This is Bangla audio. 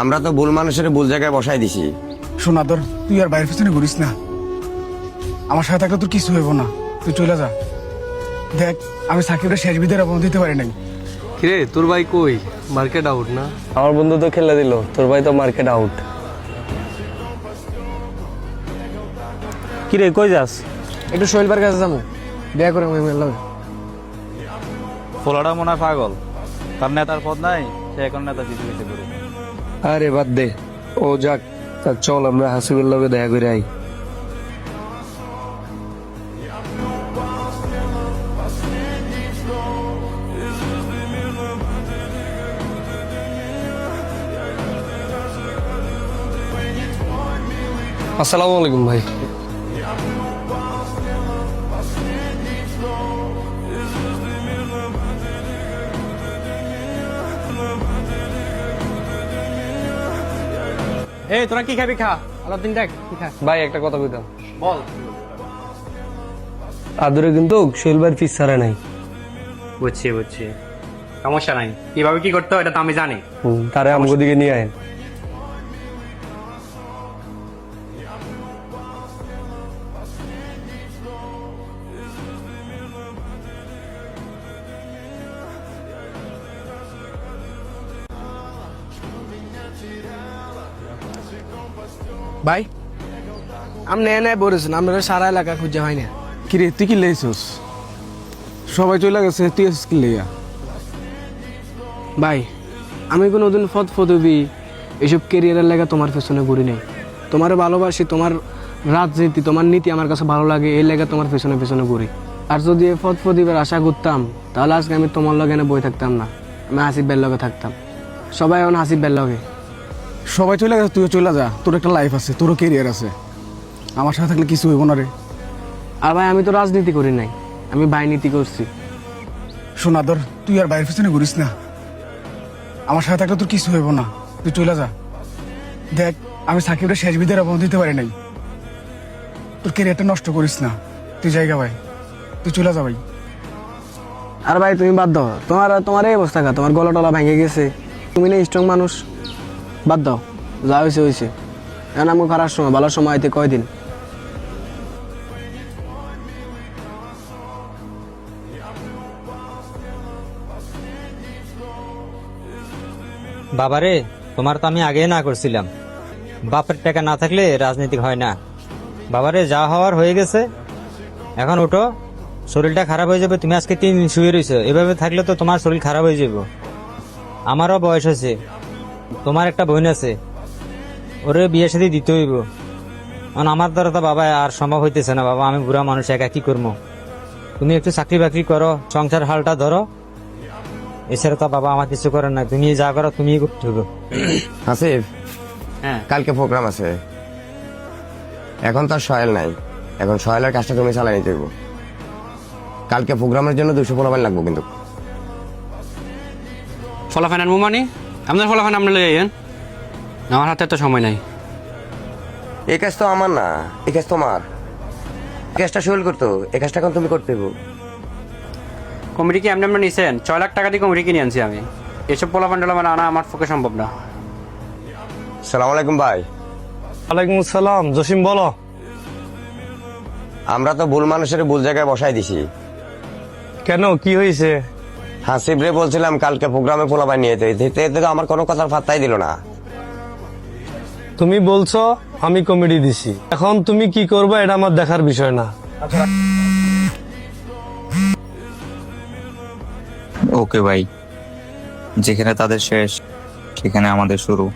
আমরা তো ভুল মানুষের ভুল জায়গায় বসাই দিছি। সোনাদর, তুই আর বাইরের পিছনে ঘুরিস না। আমার সাথে থাকলে তোর কিছু হইব না, তুই চলে যা। দেখ, আমি সাকিবের শেষ বিদের অবদান দিতে পারি নাই। কিরে তোর ভাই কই? মার্কেট আউট না? আমার বন্ধু তো খেলে দিল, তোর ভাই তো মার্কেট আউট। কিরে কই যাস? একটু শৈলবার কাছে যাবো, বিয়া করে আমি মেলাবে। ফোলাটা মনে হয় পাগল, তার নেতার পদ নাই, সে এখন নেতা দিতে দিতে করবে। আরে বাদ দে, ও যাক, তা চল আমরা হাসিবের লগে দেখা করে আই। আসসালামু আলাইকুম ভাই। এই তোরা কি খাবি খা, আলাদিন দেখ কি খা। ভাই একটা কথা কইতাম, বল। আদরে কিন্তু শৈলবার ফিস ছাড়া নাই। বুঝছি বুঝছি, সমস্যা নাই। কিভাবে কি করতে হয় এটা তো আমি জানি। তারে আমগো দিকে নিয়ে আয়। ভাই আপনি এনে বলেছেন, আপনারা সারা এলাকা খুঁজে হয় না। কিরে, তুই কি লেছিস? সবাই চলে গেছে, তুই আসিস কি লেয়া? ভাই আমি কোনোদিন ফদবি এইসব কেরিয়ারের লেগে তোমার পেছনে ঘুরি নাই। তোমার ভালোবাসি, তোমার রাজনীতি, তোমার নীতি আমার কাছে ভালো লাগে, এই লেগে তোমার পেছনে পেছনে ঘুরি। আর যদি এই ফদফদিবের আশা করতাম, তাহলে আজকে আমি তোমার লগে এনে বই থাকতাম না, আমি হাসিব বের লগে থাকতাম। সবাই এখন হাসিব বের লগে। সবাই চলে গেছে, তুইও চলে যা। তোর একটা লাইফ আছে, তোরও কেরিয়ার আছে। আমার সাথে থাকলে কিছু হইব না রে। আর ভাই আমি তো রাজনীতি করি নাই, আমি বাইনীতি করছি। সোনাদর, তুই আর বাইরের পিছনে ঘুরিস না। আমার সাথে থাকলে তোর কিছু হইব না, তুই চলে যা। দেখ, আমি সাকিবের শেষ বিদের অবদান দিতে পারি নাই। তোর কেরিয়ারটা নষ্ট করিস না, তুই জায়গা ভাই, তুই চলে যা ভাই। আর ভাই তুমি বাদ দাও, তোমার এই অবস্থা কা, তোমার গলা টলা ভেঙে গেছে, তুমি না স্ট্রং মানুষ, বাদ দাও, যা হয়েছে হয়েছে। এখন আমি খারাপ সময়, ভালো সময় আইতে কয়দিন। বাবারে, তোমার তো আমি আগেই না করছিলাম, বাপের টাকা না থাকলে রাজনীতি হয় না। বাবারে, যা হওয়ার হয়ে গেছে, এখন ওঠো, শরীরটা খারাপ হয়ে যাবে। তুমি আজকে 3 দিন শুয়ে রয়েছো, এভাবে থাকলে তো তোমার শরীর খারাপ হয়ে যাবে। আমারও বয়স হয়েছে, তোমার একটা বোন আছে, ওরে বিয়ে সাথে দিতে হইব। কারণ আমার দ্বারা তো বাবা আর সম্ভব হইতেছে না। বাবা, আমি বুড়া মানুষ, একা কি করবো? তুমি একটু চাকরি বাকরি করো, সংসার হালটা ধরো, এছাড়া তো বাবা আমার কিছু করার নাই। তুমি যা করো তুমি করতে হবে। হাসিব, হ্যাঁ কালকে প্রোগ্রাম আছে। এখন তো আর সয়েল নাই, এখন সয়েলের কাজটা তুমি চালাই নিতে হইব। কালকে প্রোগ্রামের জন্য 200 পোলাপান লাগবো কিন্তু। ফলাফান আনবো মানে আপনার ফলাফান আপনি লই আইয়েন, আমার হাতে তো সময় নাই। এই কাজ তো আমার না, এই কাজ তোমার। এই কাজটা সয়েল করতো, এই কাজটা এখন তুমি করতে হইব। কমিটি কি আপনি নিছেন? 6 লাখ টাকা দিয়ে কমিটি কিনে আনছি আমি। এসব ফলাফান টলাফান আনা আমার পক্ষে সম্ভব না। সালাম আলাইকুম ভাই। ওয়ালাইকুম আসসালাম। জসিম বলো। আমরা তো ভুল মানুষের ভুল জায়গায় বসাই দিছি। কেন, কি হয়েছে? হাসিব রে বলছিলাম কালকে প্রোগ্রামে পোলাপান নিয়ে যেতে, এতে তো আমার কোনো কথার পাত্তাই দিল না। তুমি বলছো, আমি কমেডি দিছি, এখন তুমি কি করবে এটা আমার দেখার বিষয় না। ওকে ভাই, যেখানে তাদের শেষ সেখানে আমাদের শুরু।